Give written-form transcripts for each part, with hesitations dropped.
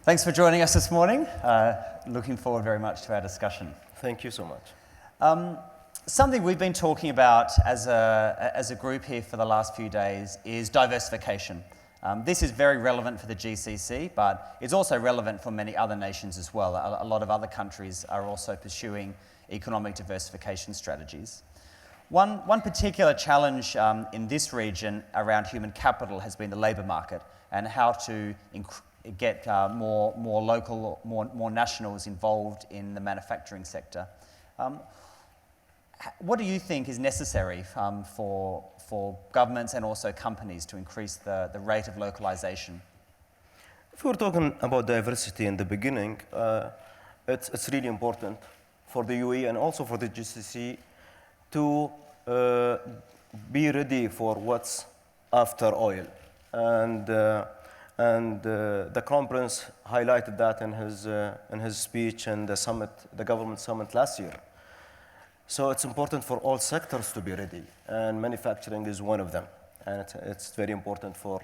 Thanks for joining us this morning. Looking forward very much to our discussion. Thank you so much. Something we've been talking about as a group here for the last few days is diversification. This is very relevant for the GCC, but it's also relevant for many other nations as well. A lot of other countries are also pursuing economic diversification strategies. One particular challenge in this region around human capital has been the labour market and how to get more local, more nationals involved in the manufacturing sector. What do you think is necessary for governments and also companies to increase the rate of localization? If we're talking about diversity in the beginning, it's really important for the UAE and also for the GCC to be ready for what's after oil. And the Crown Prince highlighted that in his speech in the summit, the government summit last year. So it's important for all sectors to be ready, and manufacturing is one of them. And it's very important for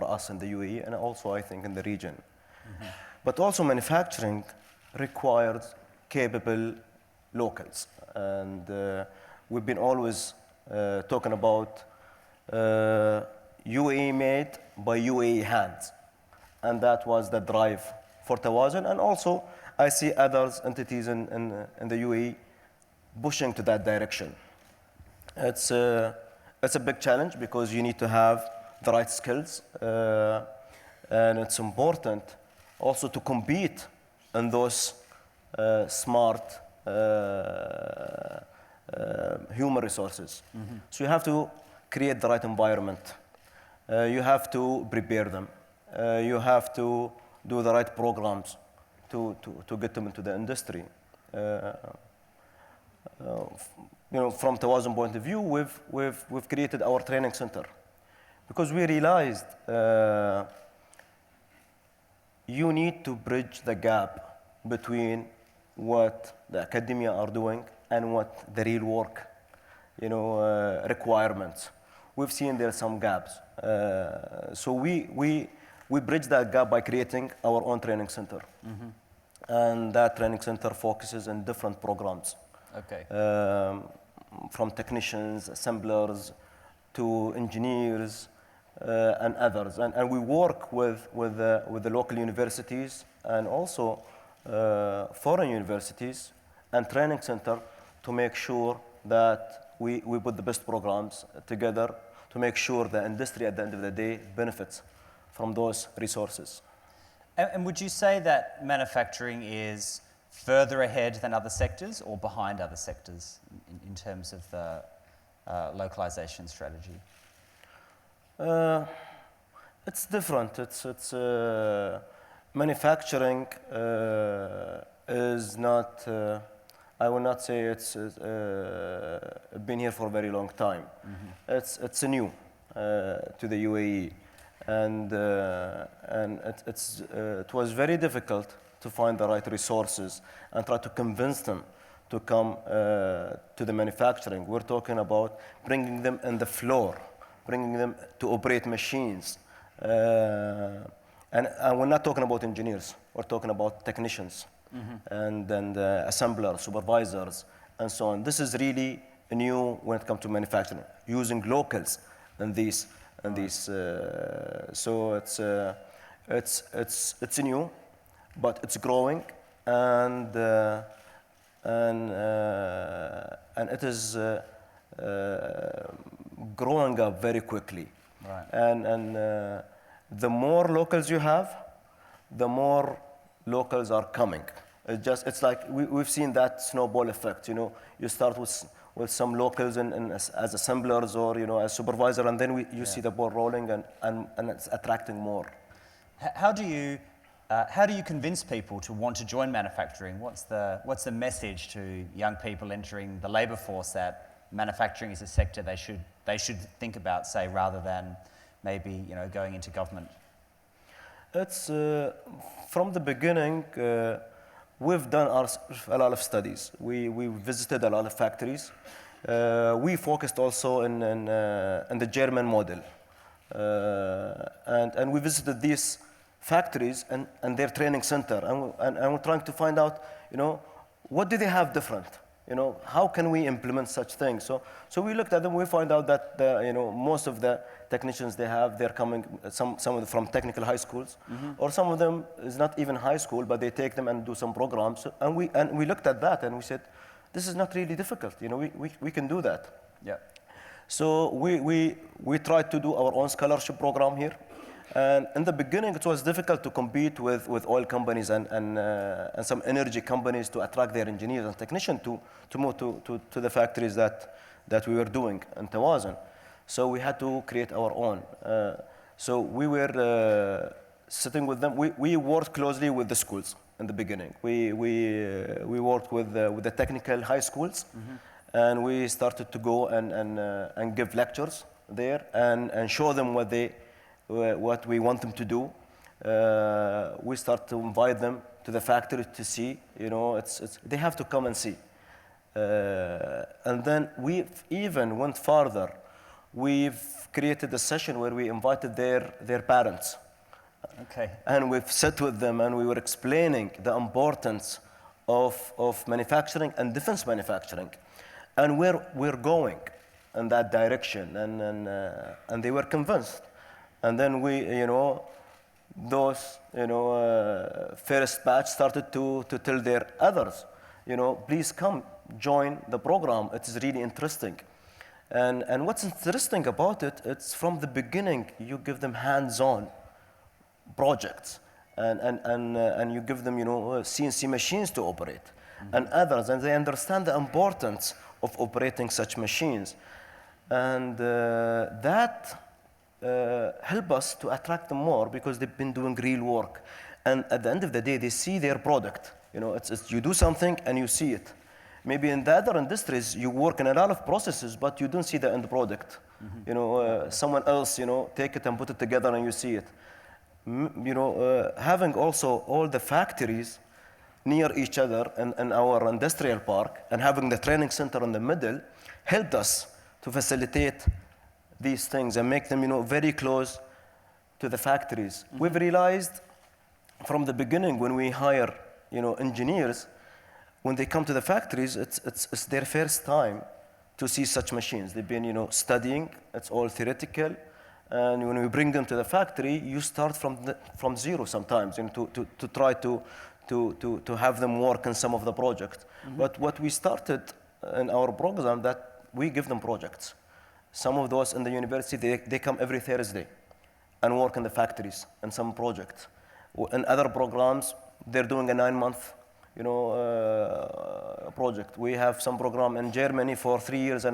us in the UAE and also, I think, in the region. Mm-hmm. But also manufacturing requires capable locals. And we've been always talking about UAE made by UAE hands. And that was the drive for Tawazun. And also, I see other entities in the UAE pushing to that direction. It's a big challenge because you need to have the right skills. And it's important also to compete in those smart human resources. Mm-hmm. So you have to create the right environment. You have to prepare them. You have to do the right programs to get them into the industry. From Tawazun point of view, we've created our training center because we realized you need to bridge the gap between what the academia are doing and what the real work, requirements. We've seen there are some gaps. So we bridge that gap by creating our own training center. Mm-hmm. And that training center focuses on different programs. Okay. From technicians, assemblers, to engineers, and others. And we work with the local universities and also foreign universities and training center to make sure that we put the best programs together to make sure the industry at the end of the day benefits from those resources. And would you say that manufacturing is further ahead than other sectors or behind other sectors in terms of the localization strategy? It's different. It's manufacturing is not. I will not say it's been here for a very long time. Mm-hmm. It's new to the UAE, and it was very difficult to find the right resources and try to convince them to come to the manufacturing. We're talking about bringing them in the floor, bringing them to operate machines. And we're not talking about engineers, we're talking about technicians. Mm-hmm. and assemblers, supervisors, and so on. This is really new when it comes to manufacturing, using locals in these. So it's new, but it's growing, and it is growing up very quickly. Right. And the more locals you have, the more locals are coming. It's like we've seen that snowball effect. You start with some locals as assemblers or as supervisor, and then you see the ball rolling and it's attracting more. How do you convince people to want to join manufacturing? What's the message to young people entering the labor force that manufacturing is a sector they should think about, say, rather than maybe going into government? It's from the beginning. We've done a lot of studies. We visited a lot of factories. We focused also in the German model, and we visited these factories and their training center, and we're trying to find out, what do they have different? How can we implement such things? So we looked at them. We find out that most of the technicians they're coming some of them from technical high schools, or some of them is not even high school, but they take them and do some programs. And we looked at that and we said, this is not really difficult. We can do that. Yeah. So we tried to do our own scholarship program here. And in the beginning, it was difficult to compete with oil companies and some energy companies to attract their engineers and technicians to move to the factories that we were doing in Tawazun. So we had to create our own. So we were sitting with them. We worked closely with the schools in the beginning. We worked with the technical high schools, and we started to go and give lectures there and show them what we want them to do. We start to invite them to the factory to see. They have to come and see. And then we even went farther. We've created a session where we invited their parents. Okay. And we've sat with them and we were explaining the importance of manufacturing and defense manufacturing, and where we're going in that direction. And they were convinced. And then those first batch started to tell their others, please come join the program. It is really interesting. And what's interesting about it, it's from the beginning you give them hands-on projects, and you give them CNC machines to operate, and others, and they understand the importance of operating such machines, and that help us to attract them more, because they've been doing real work. And at the end of the day, they see their product. It's you do something and you see it. Maybe in the other industries, you work in a lot of processes, but you don't see the end product. Someone else, take it and put it together and you see it. Having also all the factories near each other in our industrial park, and having the training center in the middle, helped us to facilitate these things and make them, very close to the factories. We've realized from the beginning, when we hire, engineers, when they come to the factories, it's their first time to see such machines. They've been, studying. It's all theoretical, and when we bring them to the factory, you start from zero sometimes, to try to have them work in some of the projects. But what we started in our program, that we give them projects. Some of those in the university, they come every Thursday and work in the factories and some projects. In other programs, they're doing a 9-month, project. We have some program in Germany for 3.5 years.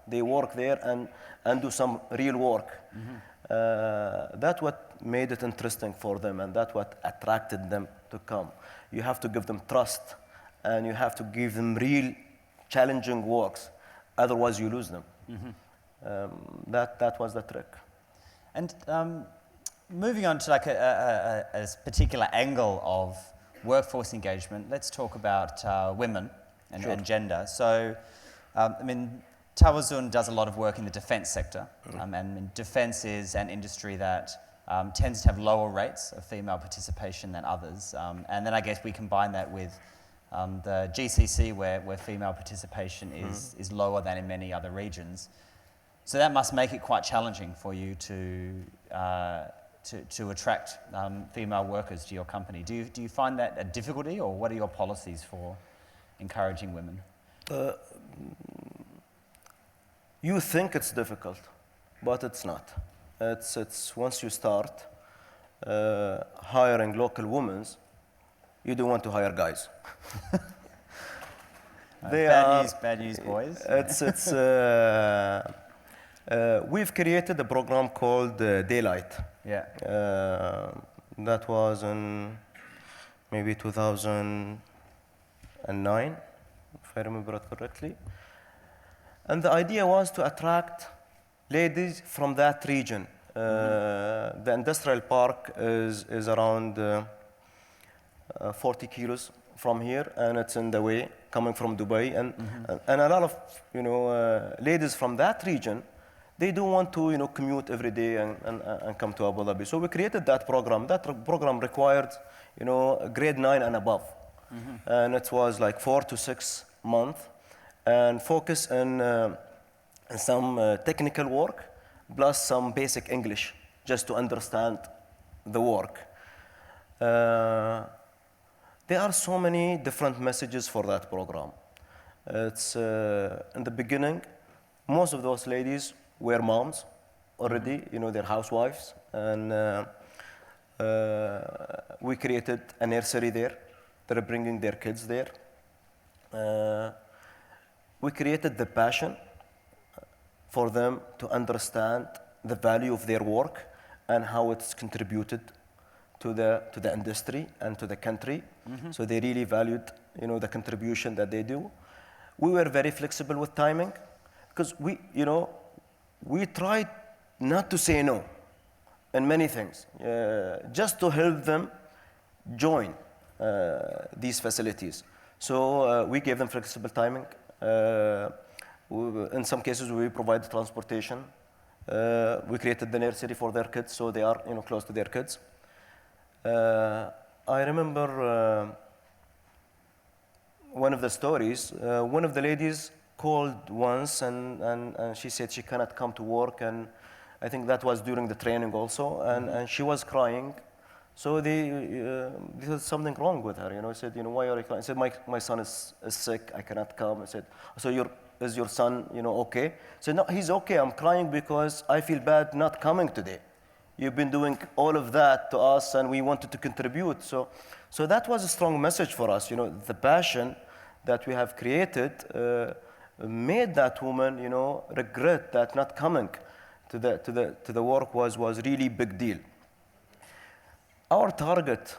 They work there and do some real work. That's what made it interesting for them, and that's what attracted them to come. You have to give them trust, and you have to give them real challenging works. Otherwise, you lose them. That was the trick. And moving on to like a particular angle of workforce engagement, let's talk about women and gender. So, Tawazun does a lot of work in the defense sector, and defense is an industry that tends to have lower rates of female participation than others. And then I guess we combine that with the GCC, where female participation is lower than in many other regions. So that must make it quite challenging for you to attract female workers to your company. Do you find that a difficulty, or what are your policies for encouraging women? You think it's difficult, but it's not. It's once you start hiring local women, you don't want to hire guys. Bad news, boys. We've created a program called Daylight. Yeah. That was in maybe 2009, if I remember it correctly. And the idea was to attract ladies from that region. The industrial park is around 40 kilos from here, and it's in the way coming from Dubai. And a lot of ladies from that region, they do want to, commute every day and come to Abu Dhabi. So we created that program. That program required, grade 9 and above. And it was like 4 to 6 months and focus on some technical work plus some basic English just to understand the work. There are so many different messages for that program. It's in the beginning, most of those ladies were moms already, they're housewives, and we created a nursery there. They're bringing their kids there. We created the passion for them to understand the value of their work and how it's contributed to the industry and to the country. So they really valued, the contribution that they do. We were very flexible with timing because we tried not to say no in many things, just to help them join these facilities. So we gave them flexible timing. In some cases, we provided transportation. We created the nursery for their kids, so they are close to their kids. I remember one of the stories. One of the ladies called once, and she said she cannot come to work, and I think that was during the training also, and she was crying. So there's something wrong with her. I said, why are you crying? I said, my son is sick. I cannot come. I said, so is your son, okay? I said, no, he's okay. I'm crying because I feel bad not coming today. You've been doing all of that to us, and we wanted to contribute. So that was a strong message for us. The passion that we have created made that woman, regret that not coming to the work was really big deal. Our target,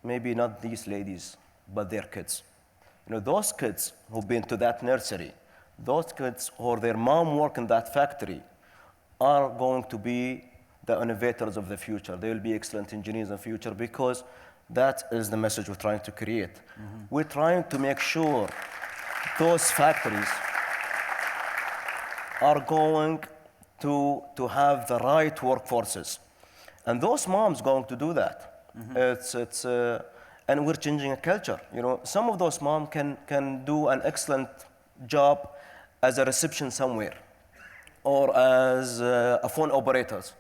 maybe not these ladies, but their kids. Those kids who've been to that nursery, those kids or their mom work in that factory are going to be the innovators of the future. They will be excellent engineers in the future because that is the message we're trying to create. We're trying to make sure those factories are going to have the right workforces. And those moms going to do that. And we're changing a culture. Some of those moms can do an excellent job as a reception somewhere or as a phone operators.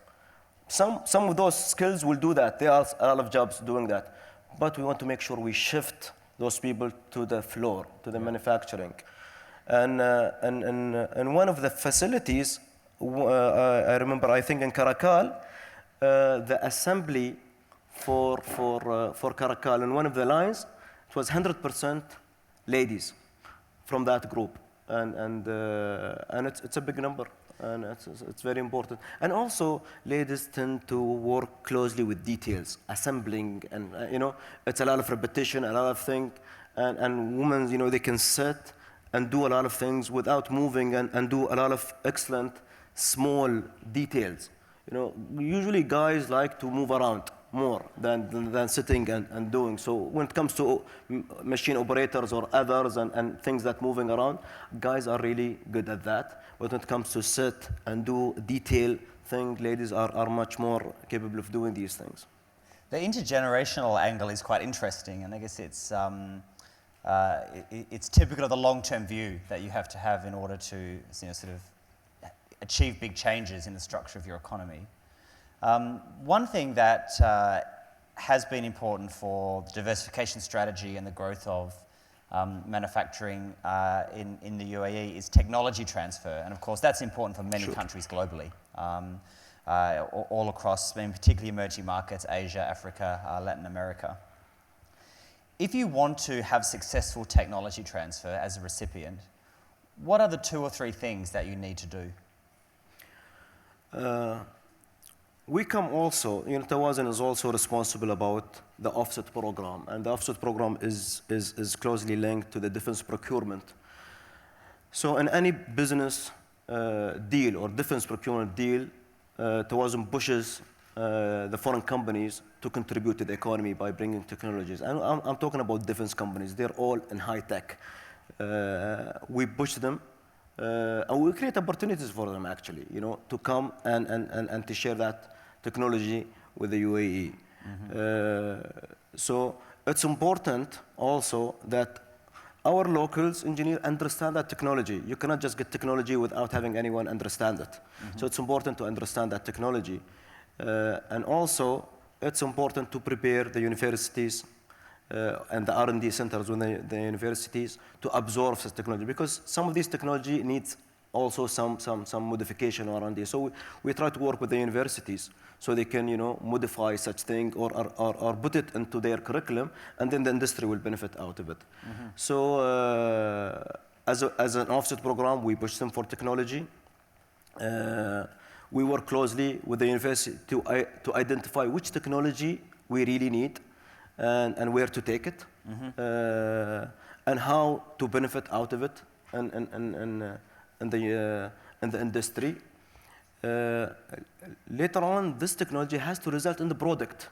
Some of those skills will do that. There are a lot of jobs doing that. But we want to make sure we shift those people to the floor, to the manufacturing. And one of the facilities, I remember, I think in Caracal, the assembly for Caracal in one of the lines, it was 100% ladies from that group, and it's a big number, and it's very important. And also, ladies tend to work closely with details, assembling, and it's a lot of repetition, a lot of things, and women, they can sit and do a lot of things without moving and do a lot of excellent small details. Usually guys like to move around more than sitting and doing. So when it comes to machine operators or others and things that moving around, guys are really good at that. But when it comes to sit and do detail thing, ladies are much more capable of doing these things. The intergenerational angle is quite interesting, and I guess it's typical of the long-term view that you have to have in order to sort of achieve big changes in the structure of your economy. One thing that has been important for the diversification strategy and the growth of manufacturing in the UAE is technology transfer. And of course, that's important for many countries globally, all across, particularly emerging markets, Asia, Africa, Latin America. If you want to have successful technology transfer as a recipient, what are the 2 or 3 things that you need to do? We come also, Tawazun is also responsible about the offset program, and the offset program is closely linked to the defense procurement. So in any business deal or defense procurement deal, Tawazun pushes the foreign companies to contribute to the economy by bringing technologies. And I'm talking about defense companies. They're all in high tech. We push them And we create opportunities for them actually, you know, to come and to share that technology with the UAE. So it's important also that our locals engineers understand that technology. You cannot just get technology without having anyone understand it. So it's important to understand that technology. And also, it's important to prepare the universities and the R&D centers within the universities to absorb this technology, because some of this technology needs also some modification or R&D. So we try to work with the universities so they can, you know, modify such thing or put it into their curriculum, and then the industry will benefit out of it. So as an offset program, we push them for technology. We work closely with the university to identify which technology we really need and where to take it, and how to benefit out of it in the industry. Later on, this technology has to result in the product.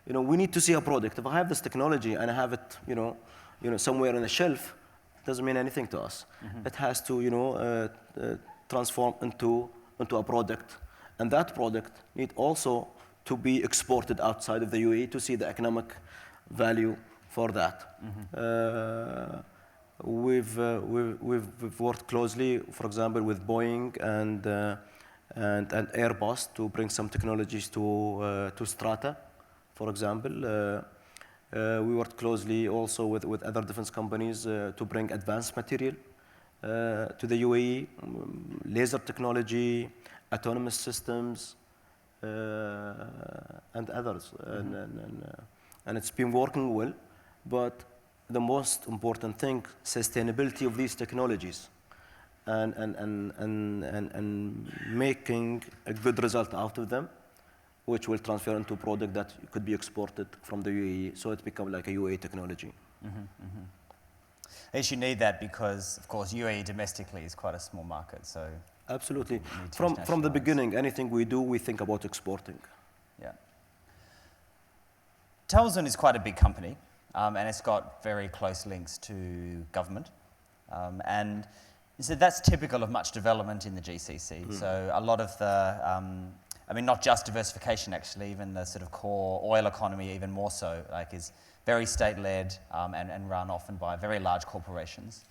You know, we need to see a product. If I have this technology and I have it, you know, somewhere on a shelf, it doesn't mean anything to us. It has to, you know, transform into a product, and that product need also to be exported outside of the UAE to see the economic value for that. We've worked closely, for example, with Boeing and Airbus to bring some technologies to Strata, for example. We worked closely also with other defense companies to bring advanced material to the UAE, laser technology, autonomous systems, and others. And it's been working well, but the most important thing, sustainability of these technologies and making a good result out of them, which will transfer into a product that could be exported from the UAE, so it becomes like a UAE technology. As you need that because, of course, UAE domestically is quite a small market, so... Absolutely. From the beginning, anything we do, we think about exporting. Yeah. Tawazun is quite a big company, and it's got very close links to government. And so that's typical of much development in the GCC. So a lot of the, I mean, not just diversification, actually, even the sort of core oil economy, even more so, like is very state-led and run often by very large corporations.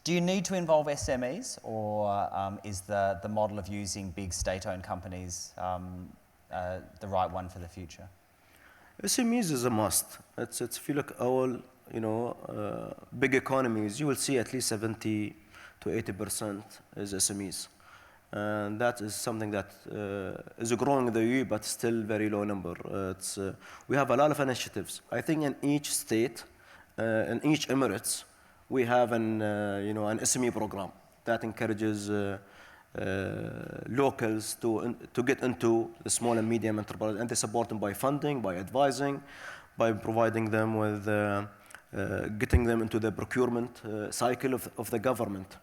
Do you need to involve SMEs, or is the model of using big state-owned companies the right one for the future? SMEs is a must. It's if you look all, you know, big economies, you will see at least 70 to 80% is SMEs. And that is something that is growing in the UAE, but still very low number. We have a lot of initiatives. I think in each state, in each Emirates, we have an SME program that encourages locals to get into the small and medium enterprise, and they support them by funding, by advising, by providing them with, getting them into the procurement cycle of the government.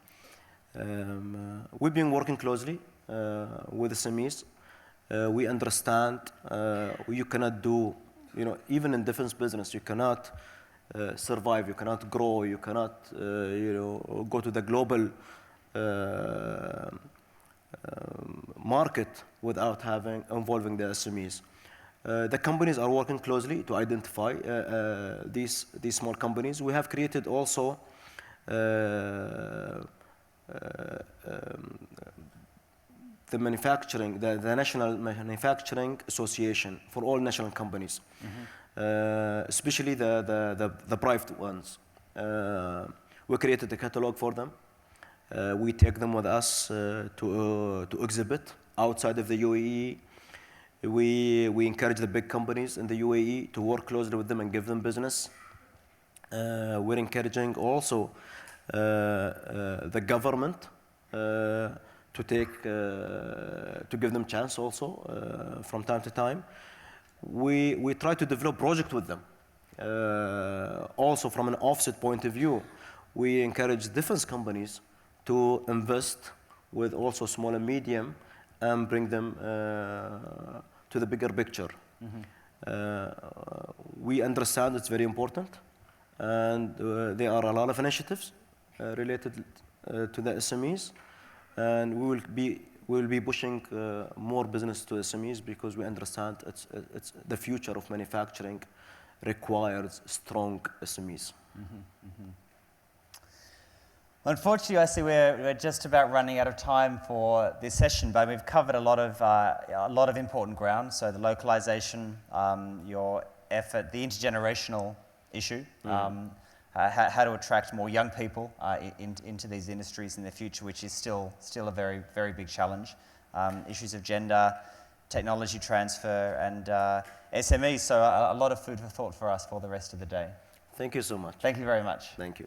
We've been working closely with SMEs. We understand you cannot do, you know, even in defense business, you cannot survive, you cannot grow, you cannot, go to the global market without involving the SMEs. The companies are working closely to identify these small companies. We have created also the National Manufacturing Association for all national companies, especially the private ones. We created a catalog for them. We take them with us to exhibit outside of the UAE. We encourage the big companies in the UAE to work closely with them and give them business. We're encouraging also the government to give them chance also from time to time. We try to develop project with them. Also from an offset point of view, we encourage defense companies to invest with also small and medium and bring them to the bigger picture. We understand it's very important, and there are a lot of initiatives related to the SMEs, and we will be pushing more business to SMEs because we understand it's the future of manufacturing requires strong SMEs. Unfortunately, I see we're just about running out of time for this session, but we've covered a lot of important ground. So the localization, your effort, the intergenerational issue, how to attract more young people into these industries in the future, which is still a very, very big challenge. Issues of gender, technology transfer, and SMEs. So a lot of food for thought for us for the rest of the day. Thank you so much. Thank you very much. Thank you.